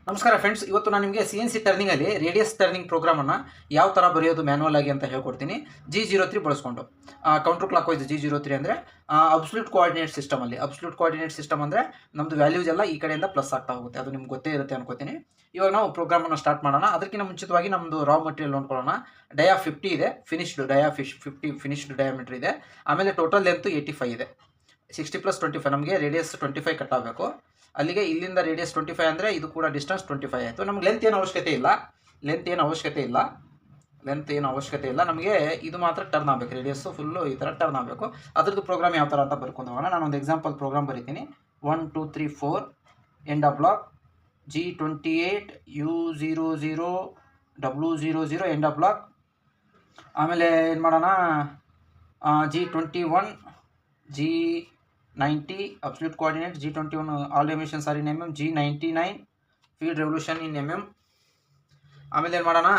ನಮಸ್ಕಾರ ಫ್ರೆಂಡ್ಸ್, ಇವತ್ತು ನಾನು ನಿಮಗೆ CNC ಟರ್ನಿಂಗಲ್ಲಿ ರೇಡಿಯಸ್ ಟರ್ನಿಂಗ್ ಪ್ರೋಗ್ರಾಮನ್ನು ಯಾವ ಥರ ಬರೆಯೋದು ಮ್ಯಾನುವಲ್ ಆಗಿ ಅಂತ ಹೇಳ್ಕೊಡ್ತೀನಿ. G03 ಬಳಸ್ಕೊಂಡು ಕೌಂಟರ್ ಕ್ಲಾಕ್ ವೈಸ್ G03 ಅಂದರೆ ಅಬ್ಸಲ್ಯೂಟ್ ಕೋಆರ್ಡಿನೇಟ್ ಸಿಸ್ಟಮಲ್ಲಿ. ಅಬ್ಸಲ್ಯೂಟ್ ಕೋಆರ್ಡಿನೇಟ್ ಸಿಸ್ಟಮ್ ಅಂದರೆ ನಮ್ಮದು ವ್ಯಾಲ್ಯೂಸ್ ಎಲ್ಲ ಈ ಕಡೆಯಿಂದ ಪ್ಲಸ್ ಆಗ್ತಾ ಹೋಗುತ್ತೆ. ಅದು ನಿಮ್ಗೆ ಗೊತ್ತೇ ಇರುತ್ತೆ ಅನ್ಕೋತೀನಿ. ಇವಾಗ ನಾವು ಪ್ರೋಗ್ರಾಮನ್ನು ಸ್ಟಾರ್ಟ್ ಮಾಡೋಣ. ಅದಕ್ಕಿಂತ ಮುಂಚಿತವಾಗಿ ನಮ್ಮದು ರಾ ಮಟೀರಿಯಲ್ ನೋಡ್ಕೊಳ್ಳೋಣ. ಡಯಾ 50 ಇದೆ, ಫಿನಿಶ್ಡ್ ಡಯಾ 50 ಫಿನಿಶ್ಡ್ ಡಯಾಮೀಟರ್ ಇದೆ. ಆಮೇಲೆ ಟೋಟಲ್ ಲೆಂತ್ 85 ಇದೆ. 60 + 25 ನಮಗೆ ರೇಡಿಯಸ್ 25 ಕಟ್ ಆಗಬೇಕು. ಅಲ್ಲಿಗೆ ಇಲ್ಲಿಂದ ರೇಡಿಯಸ್ 25 ಅಂದರೆ ಇದು ಕೂಡ ಡಿಸ್ಟೆನ್ಸ್ 25 ಆಯಿತು. ನಮ್ಗೆ ಲೆಂತ್ ಏನು ಅವಶ್ಯಕತೆ ಇಲ್ಲ. ನಮಗೆ ಇದು ಮಾತ್ರ ಟರ್ನ್ ಆಗಬೇಕು. ರೇಡಿಯಸ್ಸು ಫುಲ್ಲು ಈ ಥರ ಟರ್ನ್ ಆಗಬೇಕು. ಅದ್ರದ್ದು ಪ್ರೋಗ್ರಾಮ್ ಯಾವ ಥರ ಅಂತ ಬರ್ಕೊಂಡು ಹೋಗೋಣ. ನಾನೊಂದು ಎಕ್ಸಾಂಪಲ್ ಪ್ರೋಗ್ರಾಮ್ ಬರೀತೀನಿ. 1 2 3 4 end of block G28 U00 W00 end of block. ಆಮೇಲೆ ಏನು ಮಾಡೋಣ, G21 G90 absolute coordinate, G21 all emissions are in mm, G99 field revolution in mm. ಆಮೇಲೆ ಏನು ಮಾಡೋಣ,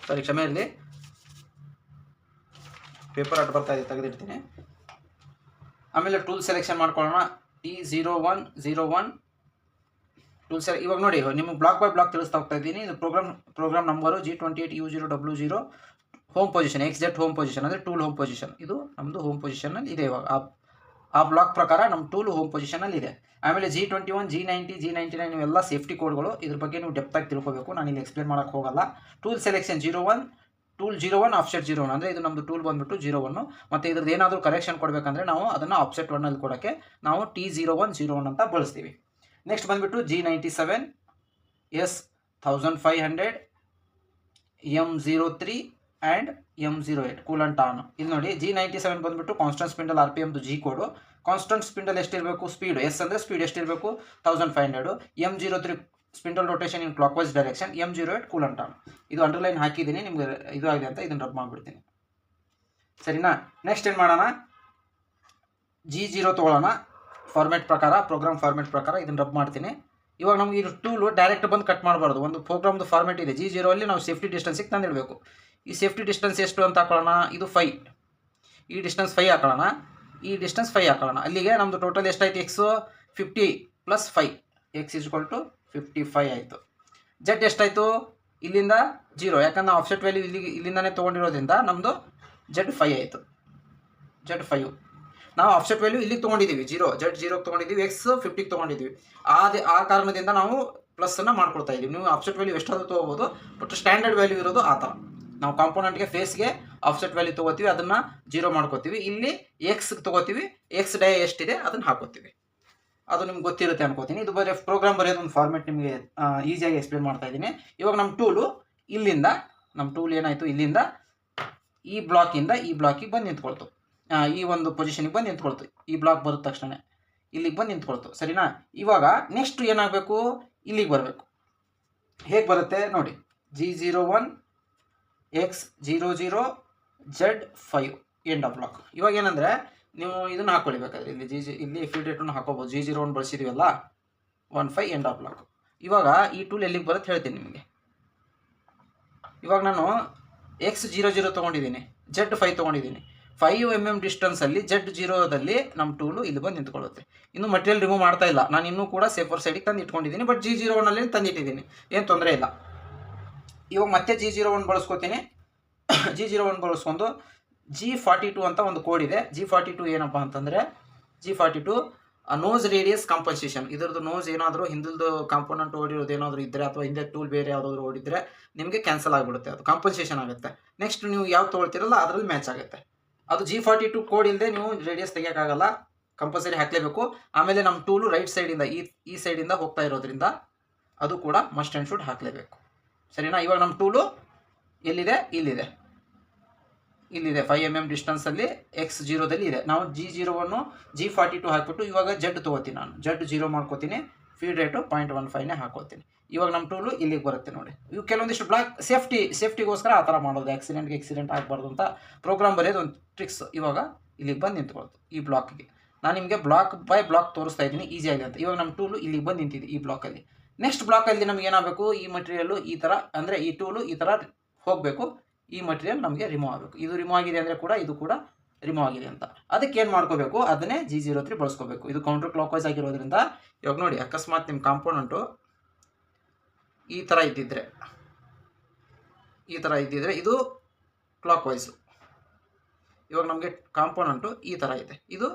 ಸಾರಿ ಕ್ಷಮೆ ಇರಲಿ, ಪೇಪರ್ ಅಟ್ ಬರ್ತಾ ಇದೆ, ತೆಗೆದಿಡ್ತೀನಿ. ಆಮೇಲೆ ಟೂಲ್ ಸೆಲೆಕ್ಷನ್ ಮಾಡ್ಕೊಳ್ಳೋಣ. T0101 ಟೂಲ್ ಇವಾಗ ನೋಡಿ, ನಿಮಗೆ ಬ್ಲಾಕ್ ಬೈ ಬ್ಲಾಕ್ ತಿಳಿಸ್ತಾ ಹೋಗ್ತಾ ಇದ್ದೀನಿ. ಇದು program number G28 U0 W0. Home position exact home position ಅಂದರೆ ಟೂಲ್ ಹೋಮ್ ಪೊಸಿಷನ್. ಇದು ನಮ್ಮದು ಹೋಮ್ ಪೊಸಿಷನಲ್ಲಿ ಇದೆ. ಇವಾಗ ಆ ಬ್ಲಾಕ್ ಪ್ರಕಾರ ನಮ್ಮ ಟೂಲ್ ಹೋಮ್ ಪೊಸಿಷನಲ್ಲಿ ಇದೆ. ಆಮೇಲೆ G21 G90 G99 ಇವೆಲ್ಲ ಸೇಫ್ಟಿ ಕೋಡ್ಗಳು. ಇದ್ರ ಬಗ್ಗೆ ನೀವು ಡೆಪ್ತಾಗಿ ತಿಳ್ಕೋಬೇಕು. ನಾನು ಇಲ್ಲಿ ಎಕ್ಸ್ಪ್ಲೇನ್ ಮಾಡೋಕ್ಕೆ ಹೋಗಲ್ಲ. ಟೂಲ್ ಸೆಲೆಕ್ಷನ್ 01 ಟೂಲ್ 01 ಆಫ್ಸೆಟ್ 01 ಅಂದರೆ ಇದು ನಮ್ಮದು ಟೂಲ್ ಬಂದುಬಿಟ್ಟು 01. ಮತ್ತು ಇದ್ರದ್ದು ಏನಾದರೂ ಕರೆಕ್ಷನ್ ಕೊಡಬೇಕಂದ್ರೆ ನಾವು ಅದನ್ನು ಆಫ್ಸೆಟ್ 1ಅಲ್ಲಿ ಕೊಡೋಕ್ಕೆ ನಾವು T0101 ಅಂತ ಬಳಸ್ತೀವಿ. ನೆಕ್ಸ್ಟ್ ಬಂದುಬಿಟ್ಟು G97 S1500 M03 and M08 coolant on. ಇಲ್ಲಿ ನೋಡಿ, G97 ಬಂದುಬಿಟ್ಟು ಕಾನ್ಸ್ಟೆಂಟ್ ಸ್ಪಿಂಡಲ್ RPMದು G ಕೋಡು. ಕಾನ್ಸ್ಟೆಂಟ್ ಸ್ಪಿಂಡಲ್ ಎಷ್ಟಿರಬೇಕು, ಸ್ಪೀಡ್ ಎಸ್ ಅಂದರೆ ಸ್ಪೀಡ್ ಎಷ್ಟಿರಬೇಕು 1500. M03 spindle rotation in clockwise direction. M08 coolant on. ಇದು ಅಂಡರ್ಲೈನ್ ಹಾಕಿದ್ದೀನಿ, ನಿಮ್ಗೆ ಇದು ಆಗಿದೆ ಅಂತ ಇದನ್ನು ರಬ್ ಮಾಡಿಬಿಡ್ತೀನಿ. ಸರಿನಾ? ನೆಕ್ಸ್ಟ್ ಏನು ಮಾಡೋಣ, G0 ತೊಗೊಳ್ಳೋಣ. ಫಾರ್ಮೆಟ್ ಪ್ರಕಾರ, ಪ್ರೋಗ್ರಾಮ್ ಫಾರ್ಮೆಟ್ ಪ್ರಕಾರ ಇದನ್ನು ರಬ್ ಮಾಡ್ತೀನಿ. ಇವಾಗ ನಮ್ಗೆ ಇದು ಟೂಲು ಡೈರೆಕ್ಟ್ ಬಂದು ಕಟ್ ಮಾಡಬಾರ್ದು. ಒಂದು ಪ್ರೋಗ್ರಾಮ್ದು ಫಾರ್ಮೆಟ್ ಇದೆ. G0 ಅಲ್ಲಿ ನಾವು ಸೇಫ್ಟಿ ಡಿಸ್ಟೆನ್ಸಿಗೆ ತಂದಿಡಬೇಕು. ಈ ಸೇಫ್ಟಿ ಡಿಸ್ಟೆನ್ಸ್ ಎಷ್ಟು ಅಂತ ಹಾಕೊಳ್ಳೋಣ, ಇದು 5. ಈ ಡಿಸ್ಟೆನ್ಸ್ 5 ಹಾಕೊಳ್ಳೋಣ, ಈ ಡಿಸ್ಟೆನ್ಸ್ 5 ಹಾಕೊಳ್ಳೋಣ. ಅಲ್ಲಿಗೆ ನಮ್ಮದು ಟೋಟಲ್ ಎಷ್ಟಾಯ್ತು, X 50 + 5 X = 55 ಆಯಿತು. Z ಎಷ್ಟಾಯಿತು, ಇಲ್ಲಿಂದ 0, ಯಾಕಂದ್ರೆ ಆಫ್ಸೆಟ್ ವ್ಯಾಲ್ಯೂ ಇಲ್ಲಿಂದನೇ ತೊಗೊಂಡಿರೋದ್ರಿಂದ ನಮ್ಮದು Z 5 ಆಯಿತು. Z 5 ನಾವು ಆಫ್ಸೆಟ್ ವ್ಯಾಲ್ಯೂ ಇಲ್ಲಿಗೆ ತೊಗೊಂಡಿದ್ದೀವಿ, Z 0ಗೆ ತೊಗೊಂಡಿದ್ದೀವಿ, X 50ಗೆ ತೊಗೊಂಡಿದ್ದೀವಿ. ಆ ಕಾರಣದಿಂದ ನಾವು ಪ್ಲಸ್ಸನ್ನು ಮಾಡ್ಕೊಳ್ತಾ ಇದ್ದೀವಿ. ನೀವು ಆಫ್ಸೆಟ್ ವ್ಯಾಲ್ಯೂ ಎಷ್ಟಾದರೂ ತೊಗೋಬೋದು, ಬಟ್ ಸ್ಟ್ಯಾಂಡರ್ಡ್ ವ್ಯಾಲ್ಯೂ ಇರೋದು ಆ ಥರ. ನಾವು ಕಾಂಪೋನೆಂಟ್ಗೆ ಫೇಸ್ಗೆ ಆಫ್ಸೆಟ್ ವ್ಯಾಲ್ಯೂ ತೊಗೋತೀವಿ, ಅದನ್ನು 0 ಮಾಡ್ಕೋತೀವಿ. ಇಲ್ಲಿ Xಗೆ ತೊಗೋತೀವಿ, X ಡೈ ಎಷ್ಟಿದೆ ಅದನ್ನು ಹಾಕೋತೀವಿ. ಅದು ನಿಮ್ಗೆ ಗೊತ್ತಿರುತ್ತೆ ಅನ್ಕೋತೀನಿ. ಇದು ಬರೀ ಪ್ರೋಗ್ರಾಮ್ ಬರೆಯೋದು ಒಂದು ಫಾರ್ಮೆಟ್ ನಿಮಗೆ ಈಸಿಯಾಗಿ ಎಕ್ಸ್ಪ್ಲೇನ್ ಮಾಡ್ತಾ ಇದ್ದೀನಿ. ಇವಾಗ ನಮ್ಮ ಟೂಲು ಇಲ್ಲಿಂದ, ನಮ್ಮ ಟೂಲ್ ಏನಾಯಿತು, ಇಲ್ಲಿಂದ ಈ ಬ್ಲಾಕಿಂದ ಈ ಬ್ಲಾಕಿಗೆ ಬಂದು ನಿಂತ್ಕೊಳ್ತು. ಈ ಒಂದು ಪೊಸಿಷನಿಗೆ ಬಂದು ನಿಂತ್ಕೊಳ್ತು. ಈ ಬ್ಲಾಕ್ ಬರೋದ ತಕ್ಷಣ ಇಲ್ಲಿಗೆ ಬಂದು ನಿಂತ್ಕೊಳ್ತು. ಸರಿನಾ? ಇವಾಗ ನೆಕ್ಸ್ಟ್ ಏನಾಗಬೇಕು, ಇಲ್ಲಿಗೆ ಬರಬೇಕು. ಹೇಗೆ ಬರುತ್ತೆ ನೋಡಿ, G01 X00 Z5 end of block. ಇವಾಗ ಏನಂದರೆ ನೀವು ಇದನ್ನು ಹಾಕ್ಕೊಳ್ಬೇಕಾದ್ರೆ ಇಲ್ಲಿ ಫೀಲ್ಡ್ ರೇಟನ್ನು ಹಾಕೋಬೋದು. G01 ಬಳಸಿದ್ದೀವಲ್ಲ, 15 end of block. ಇವಾಗ ಈ ಟೂಲ್ ಎಲ್ಲಿಗೆ ಬರುತ್ತೆ ಹೇಳ್ತೀನಿ ನಿಮಗೆ. ಇವಾಗ ನಾನು X00 ತೊಗೊಂಡಿದ್ದೀನಿ, Z5 ತೊಗೊಂಡಿದ್ದೀನಿ. 5 mm ಡಿಸ್ಟೆನ್ಸಲ್ಲಿ Z0ದಲ್ಲಿ ನಮ್ಮ ಟೂಲು ಇಲ್ಲಿ ಬಂದು ನಿಂತ್ಕೊಳ್ಳುತ್ತೆ. ಇನ್ನೂ ಮಟೀರಿಯಲ್ ರಿಮೂವ್ ಮಾಡ್ತಾ ಇಲ್ಲ. ನಾನು ಇನ್ನೂ ಕೂಡ ಸೇಫರ್ ಸೈಡಿಗೆ ತಂದು ಇಟ್ಕೊಂಡಿದ್ದೀನಿ, ಬಟ್ G01 ತಂದಿಟ್ಟಿದ್ದೀನಿ, ಏನು ತೊಂದರೆ ಇಲ್ಲ. ಇವಾಗ ಮತ್ತೆ G01 ಬಳಸ್ಕೊತೀನಿ. G01 ಬಳಸ್ಕೊಂಡು G42 ಅಂತ ಒಂದು ಕೋಡ್ ಇದೆ. G42 ಏನಪ್ಪ ಅಂತಂದರೆ, G42 ನೋಸ್ ರೇಡಿಯಸ್ ಕಾಂಪನ್ಸೇಷನ್. ಇದರದ್ದು ನೋಸ್ ಏನಾದರೂ ಹಿಂದಿಲ್ದು ಕಾಂಪೋನೆಂಟ್ ಓಡಿರೋದು ಏನಾದರೂ ಇದ್ದರೆ, ಅಥವಾ ಹಿಂದೆ ಟೂಲ್ ಬೇರೆ ಯಾವುದಾದ್ರು ಓಡಿದ್ರೆ ನಿಮಗೆ ಕ್ಯಾನ್ಸಲ್ ಆಗಿಬಿಡುತ್ತೆ, ಅದು ಕಾಂಪನ್ಸೇಷನ್ ಆಗುತ್ತೆ. ನೆಕ್ಸ್ಟ್ ನೀವು ಯಾವ್ದು ತೊಗೊಳ್ತೀರಲ್ಲ ಅದರಲ್ಲಿ ಮ್ಯಾಚ್ ಆಗುತ್ತೆ. ಅದು G42 ಕೋಡ್ ಇಲ್ಲದೆ ನೀವು ರೇಡಿಯಸ್ ತೆಗಿಯೋಕ್ಕಾಗಲ್ಲ, ಕಂಪಲ್ಸರಿ ಹಾಕಲೇಬೇಕು. ಆಮೇಲೆ ನಮ್ಮ ಟೂಲು ರೈಟ್ ಸೈಡಿಂದ ಈ ಸೈಡಿಂದ ಹೋಗ್ತಾ ಇರೋದ್ರಿಂದ ಅದು ಕೂಡ ಮಸ್ಟ್ ಆ್ಯಂಡ್ ಶುಡ್ ಹಾಕಲೇಬೇಕು. ಸರಿನಾ? ಇವಾಗ ನಮ್ಮ ಟೂಲು ಎಲ್ಲಿದೆ, ಇಲ್ಲಿದೆ 5 mm ಡಿಸ್ಟೆನ್ಸಲ್ಲಿ X0ದಲ್ಲಿ ಇದೆ. ನಾವು G01 G42 ಹಾಕಿಬಿಟ್ಟು ಇವಾಗ Z ತೊಗೋತೀನಿ. ನಾನು Z0 ಮಾಡ್ಕೋತೀನಿ, ಫೀಡ್ ರೇಟು 0.15ನೇ ಹಾಕೋತೀನಿ. ಇವಾಗ ನಮ್ಮ ಟೂಲು ಇಲ್ಲಿಗೆ ಬರುತ್ತೆ ನೋಡಿ. ಇವು ಕೆಲವೊಂದಿಷ್ಟು ಬ್ಲಾಕ್ ಸೇಫ್ಟಿಗೋಸ್ಕರ ಆ ಥರ ಮಾಡೋದು, ಆಕ್ಸಿಡೆಂಟ್ ಆಗಬಾರ್ದು ಅಂತ ಪ್ರೋಗ್ರಾಮ್ ಬರೆಯೋದು ಒಂದು ಟ್ರಿಕ್ಸ್. ಇವಾಗ ಇಲ್ಲಿಗೆ ಬಂದು ನಿಂತ್ಕೊಳ್ತು ಈ ಬ್ಲಾಕ್ಗೆ. ನಾನು ನಿಮಗೆ ಬ್ಲಾಕ್ ಬೈ ಬ್ಲಾಕ್ ತೋರಿಸ್ತಾ ಇದ್ದೀನಿ ಈಸಿಯಾಗಿ ಅಂತ. ಇವಾಗ ನಮ್ಮ ಟೂಲು ಇಲ್ಲಿಗೆ ಬಂದು ನಿಂತಿದೆ ಈ ಬ್ಲಾಕಲ್ಲಿ. ನೆಕ್ಸ್ಟ್ ಬ್ಲಾಕಲ್ಲಿ ನಮ್ಗೆ ಏನಾಗಬೇಕು, ಈ ಮಟೀರಿಯಲ್ಲು ಈ ಥರ, ಅಂದರೆ ಈ ಟೂಲು ಈ ಥರ ಹೋಗಬೇಕು. ಈ ಮಟೀರಿಯಲ್ ನಮಗೆ ರಿಮೂವ್ ಆಗಬೇಕು. ಇದು ರಿಮೂವ್ ಆಗಿದೆ ಅಂದರೆ ಕೂಡ ಇದು ಕೂಡ ರಿಮೂವ್ ಆಗಿದೆ ಅಂತ. ಅದಕ್ಕೆ ಏನು ಮಾಡ್ಕೋಬೇಕು, ಅದನ್ನೇ G03 ಬಳಸ್ಕೋಬೇಕು. ಇದು ಕೌಂಟರ್ ಕ್ಲಾಕ್ ವೈಸ್ ಆಗಿರೋದ್ರಿಂದ ಇವಾಗ ನೋಡಿ, ಅಕಸ್ಮಾತ್ ನಿಮ್ಮ ಕಾಂಪೋನೆಂಟು ಈ ಥರ ಇದ್ದಿದ್ರೆ ಇದು ಕ್ಲಾಕ್ ವೈಸು. ಇವಾಗ ನಮಗೆ ಕಾಂಪೋನೆಂಟು ಈ ಥರ ಇದೆ, ಇದು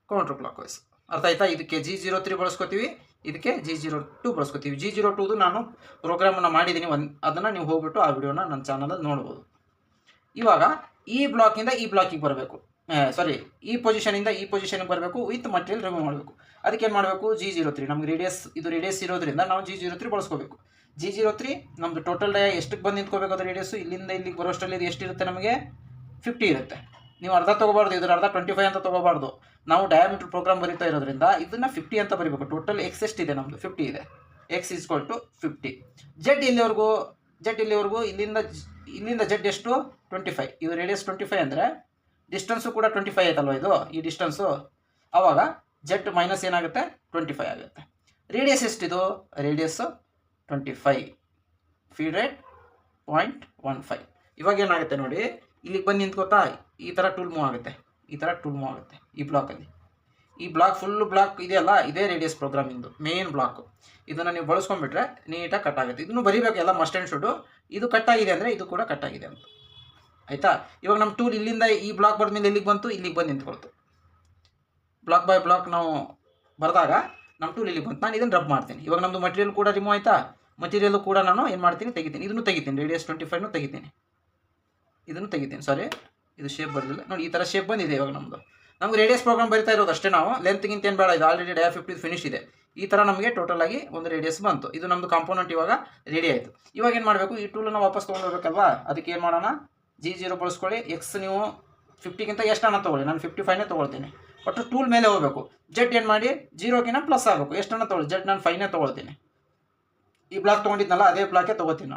ಕೌಂಟ್ರ್ ಕ್ಲಾಕ್ ವೈಸ್. ಅರ್ಥ ಆಯ್ತಾ? ಇದಕ್ಕೆ G03 ಬಳಸ್ಕೊತೀವಿ, ಇದಕ್ಕೆ G02 ಬಳಸ್ಕೊತೀವಿ. G02 ನಾನು ಪ್ರೋಗ್ರಾಮನ್ನು ಮಾಡಿದ್ದೀನಿ, ಅದನ್ನು ನೀವು ಹೋಗ್ಬಿಟ್ಟು ಆ ವಿಡಿಯೋನ ನನ್ನ ಚಾನಲಲ್ಲಿ ನೋಡ್ಬೋದು. ಇವಾಗ ಈ ಬ್ಲಾಕಿಂದ ಈ ಬ್ಲಾಕಿಗೆ ಬರಬೇಕು, ಸಾರಿ ಈ ಪೊಸಿಷನಿಂದ ಈ ಪೊಸಿಷನ್ಗೆ ಬರಬೇಕು, ವಿತ್ ಮಟೀರಿಯಲ್ ರಿಮೂವ್ ಮಾಡಬೇಕು. ಅದಕ್ಕೆ ಏನು ಮಾಡಬೇಕು? G03 ನಮ್ಗೆ ರೇಡಿಯಸ್ ಇರೋದ್ರಿಂದ ನಾವು G03 ಬಳಸ್ಕೋಬೇಕು. G03 ನಮ್ಮದು ಟೋಟಲ್ ಡಯ ಎಷ್ಟಕ್ಕೆ ಬಂದು ನಿಂತ್ಕೋಬೇಕು? ಅದು ರೇಡಿಯಸ್ಸು ಇಲ್ಲಿಂದ ಇಲ್ಲಿಗೆ ಬರೋಷ್ಟರಲ್ಲಿ ಇದು ಎಷ್ಟಿರುತ್ತೆ? ನಮಗೆ 50 ಇರುತ್ತೆ. ನೀವು ಅರ್ಧ ತೊಗೋಬಾರ್ದು, ಇದ್ರ ಅರ್ಧ 25 ಅಂತ ತೊಗೋಬಾರ್ದು. ನಾವು ಡಯಾಮೀಟರ್ ಪ್ರೋಗ್ರಾಮ್ ಬರೀತಾ ಇರೋದ್ರಿಂದ ಇದನ್ನು 50 ಅಂತ ಬರೀಬೇಕು. ಟೋಟಲ್ ಎಕ್ಸ್ ಎಷ್ಟಿದೆ? ನಮ್ಮದು 50 ಇದೆ. X is equal to 50. Z ಇಲ್ಲಿವರೆಗೂ ಇಲ್ಲಿಂದ ಜೆಡ್ ಎಷ್ಟು? 25. ಇದು ರೇಡಿಯಸ್ 25 ಅಂದರೆ ಡಿಸ್ಟೆನ್ಸು ಕೂಡ 25 ಆಯ್ತಲ್ವ ಇದು, ಈ ಡಿಸ್ಟೆನ್ಸು. ಆವಾಗ ಜೆಡ್ ಮೈನಸ್ ಏನಾಗುತ್ತೆ? 25 ಆಗುತ್ತೆ. ರೇಡಿಯಸ್ ಎಷ್ಟಿದು? ರೇಡಿಯಸ್ಸು 25. Feed rate 0.15. ಇವಾಗ ಏನಾಗುತ್ತೆ ನೋಡಿ, ಇಲ್ಲಿಗೆ ಬಂದು ನಿಂತ್ಕೋತಾ ಈ ಥರ ಟೂಲ್ ಮೂವ್ ಆಗುತ್ತೆ, ಈ ಬ್ಲಾಕಲ್ಲಿ. ಈ ಬ್ಲಾಕ್ ಫುಲ್ಲು ಬ್ಲಾಕ್ ಇದೆಯಲ್ಲ, ಇದೇ ರೇಡಿಯಸ್ ಪ್ರೋಗ್ರಾಮಿಂದು ಮೇನ್ ಬ್ಲಾಕು. ಇದನ್ನು ನೀವು ಬಳಸ್ಕೊಂಡ್ಬಿಟ್ರೆ ನೀಟಾಗಿ ಕಟ್ ಆಗುತ್ತೆ. ಇದನ್ನು ಬರೀಬೇಕು ಎಲ್ಲ ಮಸ್ಟ್ ಆ್ಯಂಡ್ ಶುಡ್ಡು. ಇದು ಕಟ್ಟಾಗಿದೆ ಅಂದರೆ ಇದು ಕೂಡ ಕಟ್ಟಾಗಿದೆ ಅಂತ ಆಯಿತಾ? ಇವಾಗ ನಮ್ಮ ಟೂಲ್ ಇಲ್ಲಿಂದ ಈ ಬ್ಲಾಕ್ ಬರೆದ್ಮೇಲೆ ಇಲ್ಲಿಗೆ ಬಂತು, ಇಲ್ಲಿಗೆ ಬಂದು ನಿಂತ್ಕೊಳ್ತು. ಬ್ಲಾಕ್ ಬೈ ಬ್ಲಾಕ್ ನಾವು ಬರೆದಾಗ ನಮ್ಮ ಟೂಲ್ ಇಲ್ಲಿಗೆ ಬಂತು. ನಾನು ಇದನ್ನು ರಬ್ ಮಾಡ್ತೀನಿ. ಇವಾಗ ನಮ್ಮದು ಮಟೀರಿಯಲ್ ಕೂಡ ರಿಮೂವ್ ಆಯಿತಾ? ಮಟೀರಿಯಲ್ಲು ಕೂಡ ನಾನು ಏನು ಮಾಡ್ತೀನಿ? ತೆಗಿತೀನಿ. ಇದನ್ನು ತೆಗಿತೀನಿ, ರೇಡಿಯಸ್ 25 ತೆಗಿತೀನಿ, ಇದನ್ನು ತೆಗಿತೀನಿ. ಸಾರಿ, ಇದು ಶೇಪ್ ಬರಲಿಲ್ಲ ನೋಡಿ, ಈ ಥರ ಶೇಪ್ ಬಂದಿದೆ. ಇವಾಗ ನಮ್ಗೆ ರೇಡಿಯಸ್ ಪ್ರೋಗ್ರಾಮ್ ಬರಿತಾ ಇರೋದು ಅಷ್ಟೇ. ನಾವು ಲೆಂತ್ಗಿಂತ ಏನು ಬೇಡ, ಇದು ಆಲ್ರೆಡಿ ಡಯಾ 50 ಫಿನಿಶ್ ಇದೆ. ಈ ಥರ ನಮಗೆ ಟೋಟಲ್ ಆಗಿ ಒಂದು ರೇಡಿಯಸ್ ಬಂತು. ಇದು ನಮ್ಮದು ಕಾಂಪೋನೆಂಟ್ ಇವಾಗ ರೆಡಿ ಆಯಿತು. ಇವಾಗ ಏನು ಮಾಡಬೇಕು? ಈ ಟೂಲನ್ನು ವಾಪಸ್ ತೊಗೊಂಡೋಗ್ಬೇಕಲ್ವಾ? ಅದಕ್ಕೆ ಏನು ಮಾಡೋಣ? G0 ಬಳಸ್ಕೊಳ್ಳಿ. ಎಕ್ಸ್ ನೀವು 50ಗಿಂತ ಎಷ್ಟನ್ನ ತೊಗೊಳ್ಳಿ, ನಾನು 55ನೇ ತೊಗೊಳ್ತೀನಿ. ಒಟ್ಟು ಟೂಲ್ ಮೇಲೆ ಹೋಗಬೇಕು. ಜೆಡ್ ಏನು ಮಾಡಿ 0ಗಿಂತ ಪ್ಲಸ್ ಆಗಬೇಕು. ಎಷ್ಟನ್ನ ತೊಗೊಳ್ಳಿ? ಜೆಡ್ ನಾನು 5ನೇ ತೊಗೊಳ್ತೀನಿ. ಈ ಬ್ಲಾಕ್ ತೊಗೊಂಡಿದ್ನಲ್ಲ ಅದೇ ಬ್ಲಾಕೇ ತೊಗೋತೀನಿ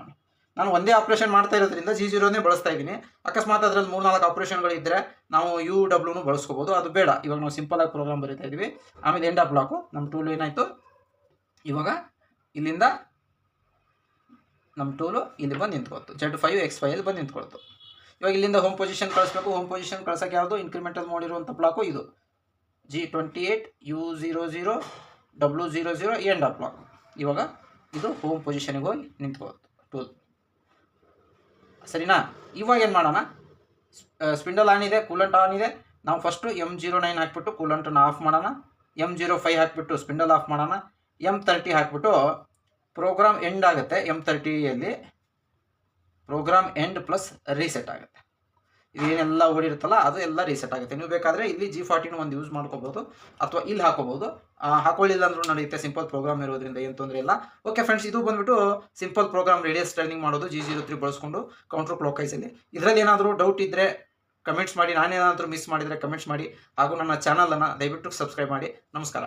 ನಾನು ಒಂದೇ ಆಪ್ರೇಷನ್ ಮಾಡ್ತಾ ಇರೋದ್ರಿಂದ G0ನೇ ಬಳಸ್ತಾ ಇದ್ದೀನಿ. ಅಕಸ್ಮಾತ್ ಅದರಲ್ಲಿ 3-4 ಆಪ್ರೇಷನ್ಗಳಿದ್ದರೆ ನಾವು UWನೂ ಬಳಸ್ಕೋಬೋದು, ಅದು ಬೇಡ. ಇವಾಗ ನಾವು ಸಿಂಪಲಾಗಿ ಪ್ರೋಗ್ರಾಮ್ ಬರೀತಾ ಇದ್ದೀವಿ. ಆಮೇಲೆ ಎಂಡ್ ಆಫ್ ಬ್ಲಾಕು ನಮ್ಮ ಟೂಲ್ ಏನಾಯಿತು? ಇವಾಗ ಇಲ್ಲಿಂದ ನಮ್ಮ ಟೂಲು ಇಲ್ಲಿ ಬಂದು ನಿಂತ್ಕೊಳ್ತು, Z5 X5 ಬಂದು ನಿಂತ್ಕೊಳ್ತು. ಇವಾಗ ಇಲ್ಲಿಂದ ಹೋಮ್ ಪೊಸಿಷನ್ ಕಳಿಸ್ಬೇಕು. ಹೋಮ್ ಪೊಸಿಷನ್ ಕಳ್ಸೋಕ್ಕೆ ಯಾವುದು? ಇನ್ಕ್ರಿಮೆಂಟಲ್ ಮಾಡಿರುವಂಥ ಬ್ಲಾಕು ಇದು G28 U00 W00 end of block. ಇವಾಗ ಇದು ಹೋಮ್ ಪೊಸಿಷನಿಗೆ ಹೋಗಿ ನಿಂತ್ಕೊಳ್ತು ಟೂಲ್. ಸರಿನಾ? ಇವಾಗ ಏನು ಮಾಡೋಣ? ಸ್ಪಿಂಡಲ್ ಆನ್ ಇದೆ, ಕೂಲೆಂಟ್ ಆನ್ ಇದೆ. ನಾವು ಫಸ್ಟು M09 ಹಾಕ್ಬಿಟ್ಟು ಕೂಲೆಂಟನ್ನು ಆಫ್ ಮಾಡೋಣ. M05 ಹಾಕಿಬಿಟ್ಟು ಸ್ಪಿಂಡಲ್ ಆಫ್ ಮಾಡೋಣ. M30 ಹಾಕಿಬಿಟ್ಟು ಪ್ರೋಗ್ರಾಮ್ ಎಂಡ್ ಆಗುತ್ತೆ. M30ಯಲ್ಲಿ ಪ್ರೋಗ್ರಾಮ್ ಎಂಡ್ ಪ್ಲಸ್ ರೀಸೆಟ್ ಆಗುತ್ತೆ. ಇದೇನೆಲ್ಲ ಓಡಿರುತ್ತಲ್ಲ ಅದು ಎಲ್ಲ ರೀಸೆಟ್ ಆಗುತ್ತೆ. ನೀವು ಬೇಕಾದರೆ ಇಲ್ಲಿ G40 ಒಂದು ಯೂಸ್ ಮಾಡ್ಕೋಬೋದು, ಅಥವಾ ಇಲ್ಲಿ ಹಾಕೋಬೋದು. ಹಾಕೊಳ್ಳಿಲ್ಲ ಅಂದ್ರೂ ನಡೆಯುತ್ತೆ, ಸಿಂಪಲ್ ಪ್ರೋಗ್ರಾಮ್ ಇರೋದ್ರಿಂದ ಏನು ತೊಂದರೆ ಇಲ್ಲ. ಓಕೆ ಫ್ರೆಂಡ್ಸ್, ಇದು ಬಂದುಬಿಟ್ಟು ಸಿಂಪಲ್ ಪ್ರೋಗ್ರಾಮ್ ರೇಡಿಯಸ್ ಟರ್ನಿಂಗ್ ಮಾಡೋದು G03 ಬಳಸ್ಕೊಂಡು ಕೌಂಟ್ರ್ ಕ್ಲಾಕ್ವೈಸಲ್ಲಿ. ಇದರಲ್ಲಿ ಏನಾದರೂ ಡೌಟ್ ಇದ್ದರೆ ಕಮೆಂಟ್ಸ್ ಮಾಡಿ, ನಾನೇನಾದರೂ ಮಿಸ್ ಮಾಡಿದರೆ ಕಮೆಂಟ್ಸ್ ಮಾಡಿ, ಹಾಗೂ ನನ್ನ ಚಾನಲನ್ನು ದಯವಿಟ್ಟು ಸಬ್ಸ್ಕ್ರೈಬ್ ಮಾಡಿ. ನಮಸ್ಕಾರ.